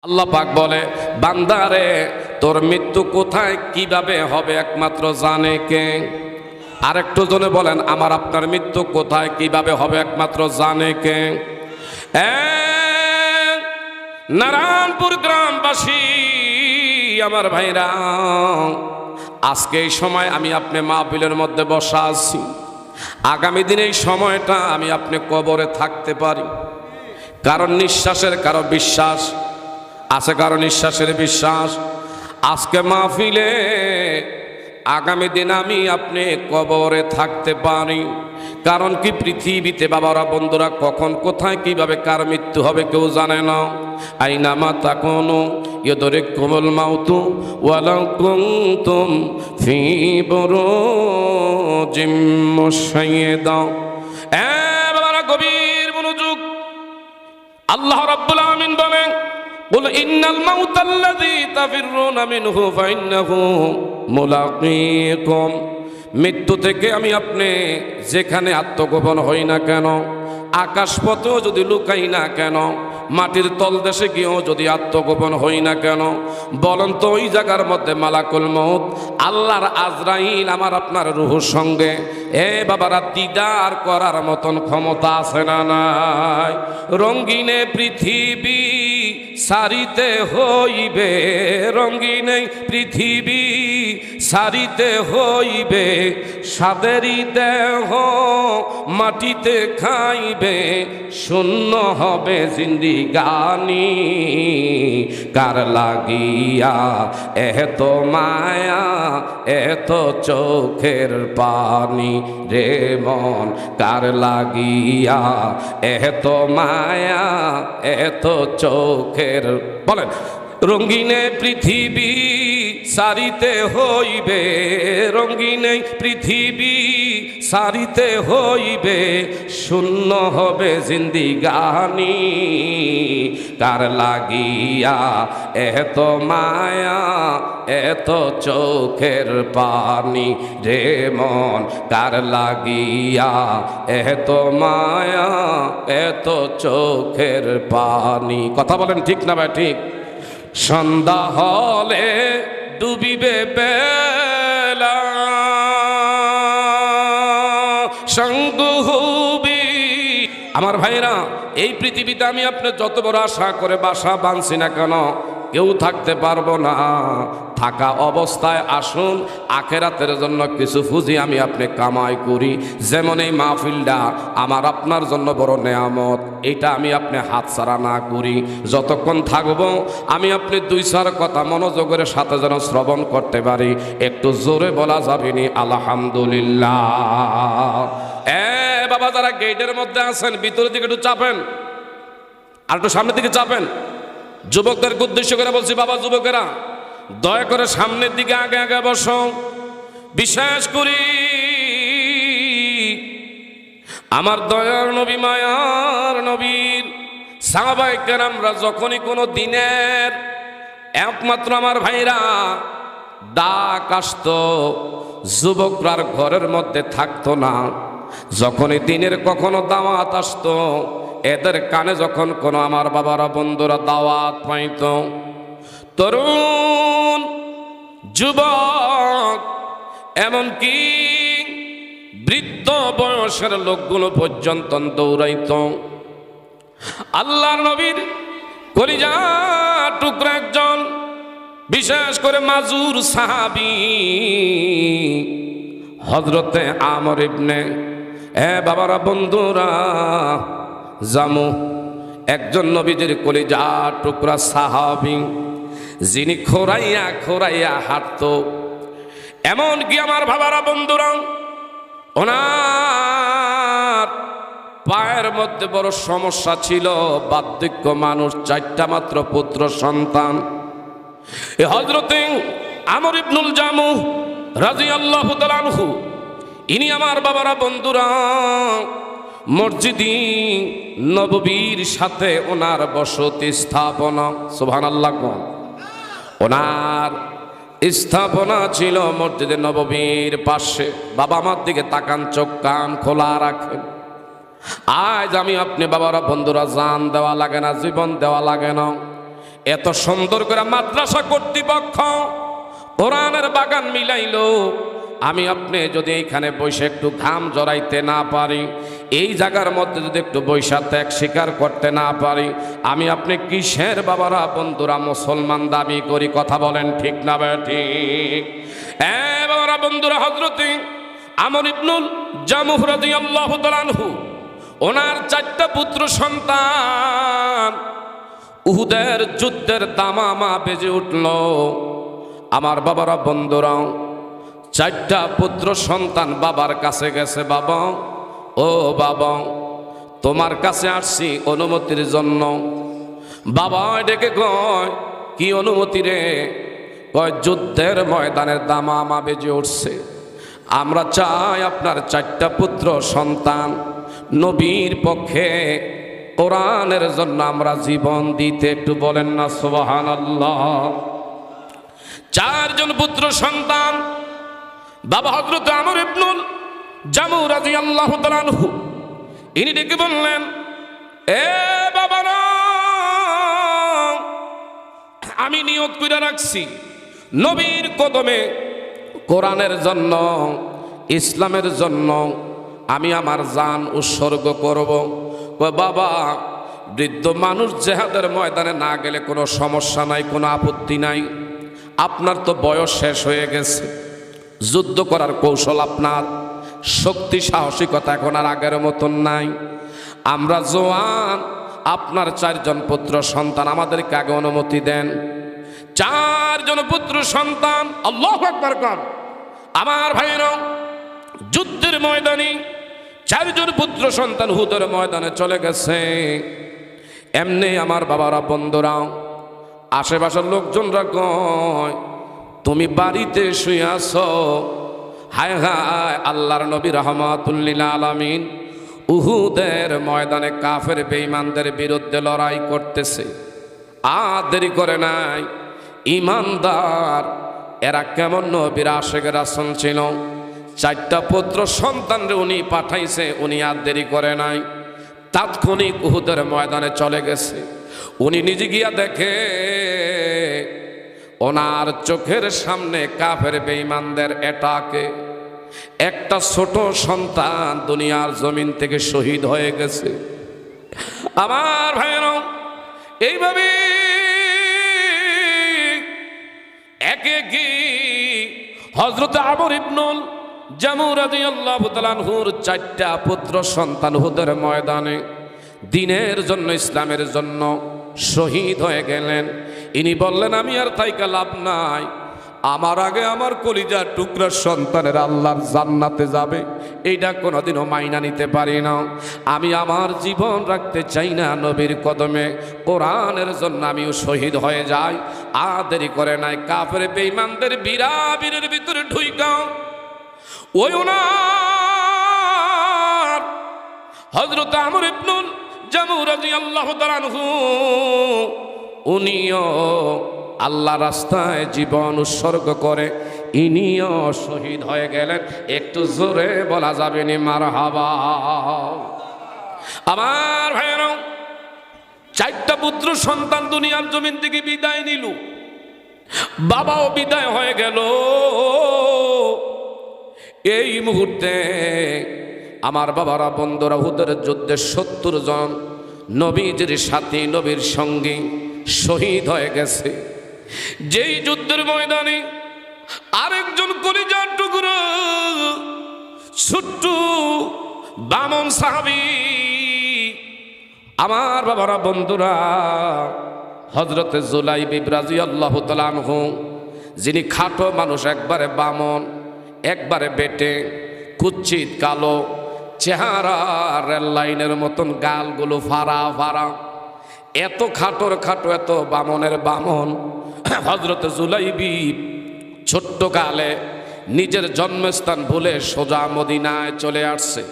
আল্লাহ পাক বলে, বান্দারে তোর মৃত্যু কোথায় কিভাবে হবে একমাত্র জানে কে। আরেকটু জনে বলেন, আমার আপনার মৃত্যু কোথায় কিভাবে হবে একমাত্র জানে কে। নারায়ণপুর গ্রামবাসী আমার ভাইরা, আজকে এই সময় আমি আপনি মাহফিলের মধ্যে বসা আছি, আগামী দিনে এই সময়টা আমি আপনি কবরে থাকতে পারি। কারণ নিঃশ্বাসের কারো বিশ্বাস আছে, কারো নিঃশ্বাসের বিশ্বাস। আজকে মাহফিলে আগামী দিন আমি আপনি কবরে থাকতে পারি। কারণ কি, পৃথিবীতে বাবারা বন্ধুরা কখন কোথায় কিভাবে কার মৃত্যু হবে কেউ জানে না। আইনামা তাকুনু ইউদরিকুমুল মাউতু ওয়ালাউ কুনতুম ফি বুরুজিম মুশাইয়্যাদা। বাবারা গভীর মনোযোগ। আল্লাহ রাব্বুল আলামিন বলেন, বল ইন্নাল মাউতাল্লাযী তাফিরুনা মিনহু ফাইন্নাহু মুলাকীকুম। মৃত্যু থেকে আমি আপনি যেখানে আত্মগোপন হই না কেন, আকাশপথেও যদি লুকাই না কেন, মাটির তলদেশে গিয়েও যদি আত্মগোপন হই না কেন, বলেন তো ওই জায়গার মধ্যে মালাকুল মউত আল্লাহর আজরাইল আমার আপনার রুহুর সঙ্গে বাবারা দিদার করার মতন ক্ষমতা আছে না নাই? রঙ্গিনে পৃথিবী সারিতে হইবে, রঙ্গিনে পৃথিবী সারিতে হইবে, সাদেরই দেহ মাটিতে খাইবে, শূন্য হবে জিন্দিগানি। কার লাগিয়া এত মায়া এত চোখের পানি রে মন, কার লাগিয়া এত মায়া এত চোখের, বলেন। রঙ্গিনে পৃথিবী সারিতে হইবে, রঙ্গিনে পৃথিবী সারিতে হইবে, শূন্য হবে জিন্দিগানি। কার লাগিয়া এত মায়া এত চোখের পানি রে মন, কার লাগিয়া এত মায়া এত চোখের পানি। কথা বলেন ঠিক না ভাই? ঠিক। সন্ধ্যা হলে ডুবিবে বেলা, সঙ্গুহুবি। আমার ভাইরা, এই পৃথিবীতে আমি আপনার যত বড় আশা করে বাসা বাঁধছি না কেন, কেউ থাকতে পারবো না। থাকা অবস্থায় আসুন আখেরাতের জন্য কিছু পুঁজি আমি আপনি কামাই করি। যেমন এই মাহফিলটা আমার আপনার জন্য বড় নেয়ামত, এটা আমি আপনি হাতছাড়া না করি। যতক্ষণ থাকবো আমি আপনি দুই চার কথা মনোযোগের সাথে যেন শ্রবণ করতে পারি। একটু জোরে বলা যাবে নি আলহামদুলিল্লাহ? বাবা, যারা গেটের মধ্যে আছেন ভিতরের দিকে একটু চাপেন, আর একটু সামনের দিকে চাপেন। যুবকদেরকে উদ্দেশ্য করে বলছি, বাবা যুবকেরা দয়া করে সামনের দিকে আগে আগে বসো। বিশেষ করি আমার দয়ার নবী মায়ার নবীর সাহাবায়ে কেরামরা যখনই কোনো দিনের একমাত্র আমার ভাইরা ডাক আসতো, যুবকরার ঘরের মধ্যে থাকতো না। যখনই দিনের কখনো দাওয়াত আসতো, এদের কানে যখন কোনো আমার বাবারা বন্ধুরা দাওয়াত পাইত, তরুণ যুবক এমনকি বৃদ্ধ বয়সের লোকগুলো পর্যন্ত দৌড়াইত। আল্লাহর নবীর কলিজা টুকরা একজন বিশেষ করে মাজুর সাহাবী হযরতে আমর ইবনে বাবারা বন্ধুরা জামু, একজন নবীজির কলিজা টুকরা সাহাবী, যিনি খোরাইয়া খোরাইয়া হাঁটত। এমনকি আমার বাবারা বন্ধুরা ওনার পায়ের মধ্যে বড় সমস্যা ছিল, বার্ধক্য মানুষ, 4টা মাত্র পুত্র সন্তান। এ হযরতে আমর ইবনুল জামু রাদিয়াল্লাহু তাআলা আনহু, ইনি আমার বাবারা বন্ধুরা মসজিদি নববীর সাথে ওনার বসতি স্থাপনা, সুবহানাল্লাহ, ওনার স্থাপনা ছিল মসজিদে নববীর পাশে। বাবা আমার দিকে তাকান, চোখ কান খোলা রাখেন। আজ আমি আপনি বাবারা বন্ধুরা জান দেওয়া লাগে না, জীবন দেওয়া লাগে না, এত সুন্দর করে মাদ্রাসা কর্তৃপক্ষ কোরআনের বাগান মিলাইলো, আমি আপনি যদি এইখানে বসে একটু ঘাম জড়াইতে না পারি, এই জায়গার মধ্যে যদি একটু বৈশা ত্যাগ স্বীকার করতে না পারি, আমি আপনি কিসের বাবারা বন্ধুরা মুসলমান দাবি করি? কথা বলেন ঠিক না ঠিক? বাবারা বন্ধুরা, হযরতে আমর ইবনুল জামুহ রাদিয়াল্লাহু তাআলা আনহু, ওনার 4টা পুত্র সন্তান। উহুদের যুদ্ধের দামামা বেজে উঠল। আমার বাবারা বন্ধুরা, 4টা পুত্র সন্তান বাবার কাছে গেছে। বাবা, ও বাবা, তোমার কাছে আসছি অনুমতির জন্য। বাবা ডেকে কয়, কি অনুমতি রে? কয়, যুদ্ধের ময়দানের দামামা বেজে উঠছে, আমরা চাই আপনার 4টা পুত্র সন্তান নবীর পক্ষে কোরআনের জন্য আমরা জীবন দিতে। একটু বলেন না সুবহানাল্লাহ। 4 জন পুত্র সন্তান বাবা হযরত আমর ইবনুল জামুহ রাদিয়াল্লাহু তাআলা আনহু, ইনি ডেকে বললেন, এ বাবারা, আমি নিয়ত করে রাখছি নবীর কদমে কোরআনের জন্য, ইসলামের জন্য আমি আমার জান উৎসর্গ করব। বাবা, বৃদ্ধ মানুষ জেহাদের ময়দানে না গেলে কোনো সমস্যা নাই, কোনো আপত্তি নাই। আপনার তো বয়স শেষ হয়ে গেছে, যুদ্ধ করার কৌশল আপনার, শক্তি সাহসিকতা এখন আর আগের মতন নাই। আমরা জওয়ান, আপনার 4 জন পুত্র সন্তান, আমাদেরকে আগে অনুমতি দেন। 4 জন পুত্র সন্তান, আল্লাহু আকবার কর। আমার ভাইরা, যুদ্ধের ময়দানে 4 জন পুত্র সন্তান হুদের ময়দানে চলে গেছে। এমনি আমার বাবারা বন্ধুরা, আশেপাশের লোকজনরা কয়, তুমি বাড়িতে শুয়ে আছো, হায় হায়, আল্লাহর নবী রাহমাতুল লিল আলামিন উহুদের ময়দানে কাফের বেঈমানদের বিরুদ্ধে লড়াই করতেছে। আর দেরি করে নাই, ইমানদার এরা কেমন নবীর আশিক রাসূল ছিল। 4টা পুত্র সন্তানরে উনি পাঠাইছে, উনি আর দেরি করে নাই, তাৎক্ষণিক উহুদের ময়দানে চলে গেছে। উনি নিজে গিয়া দেখে ওনার চোখের সামনে কাফের বেঈমানদের এটাকে একটা ছোট সন্তান দুনিয়ার জমিন থেকে শহীদ হয়ে গেছে। আমার ভাইরা, এইভাবে একে কি হযরত আমর ইবনুল জামুহ রাদিয়াল্লাহু তাআলা আনহুর 4টা পুত্র সন্তান উহুদের ময়দানে দ্বীনের জন্য, ইসলামের জন্য শহীদ হয়ে গেলেন। ইনি বললেন, আমি আর তাইকা লাভ নাই, আমার আগে আমার কলিজার টুকরা সন্তানের আল্লাহর জান্নাতে যাবে, এইটা কোনোদিনও মাইনা নিতে পারি না। আমি আমার জীবন রাখতে চাই না নবীর কদমে, কোরআনের জন্য আমিও শহীদ হয়ে যাই। আর দেরি করে নাই, কাফের বেঈমানদের বীরের ভিতরে ঢুইকা ওই ওনার হযরত আমর ইবনুল জামুহ রাদিয়াল্লাহু তাআলা আনহু, উনিও আল্লাহ রাস্তায় জীবন উৎসর্গ করে ইনিও শহীদ হয়ে গেলেন। একটু জোরে বলা যাবে নি মারহাবা। আমার ভাইয়েরা, 4টা পুত্র সন্তান দুনিয়ার জমিন থেকে বিদায় নিল, বাবাও বিদায় হয়ে গেল। এই মুহূর্তে আমার বাবারা বন্ধুরা, উহুদের যুদ্ধে 70 জন নবীজির সাথী, নবীর সঙ্গী শহীদ হয়ে গেছে। যেই যুদ্ধের ময়দানে আরেকজন কলিজার টুকরো ছোট্ট বামন সাহাবী, আমার বাবারা বন্ধুরা, হযরতে জুলাইবিব রাদিয়াল্লাহু তাআলা আনহু, যিনি খাটো মানুষ, একবারে বামন, একবারে বেটে, কুচ্ছিত কালো চেহারা, রেল লাইনের মতন গালগুলো ফাড়া ফাড়া, এত খাটোর খাটো, এত বামনের বামন। হযরতে জুলাইবিব ছোট্ট কালে নিজের জন্মস্থান ভুলে সোজা মদিনায় চলে আসছে।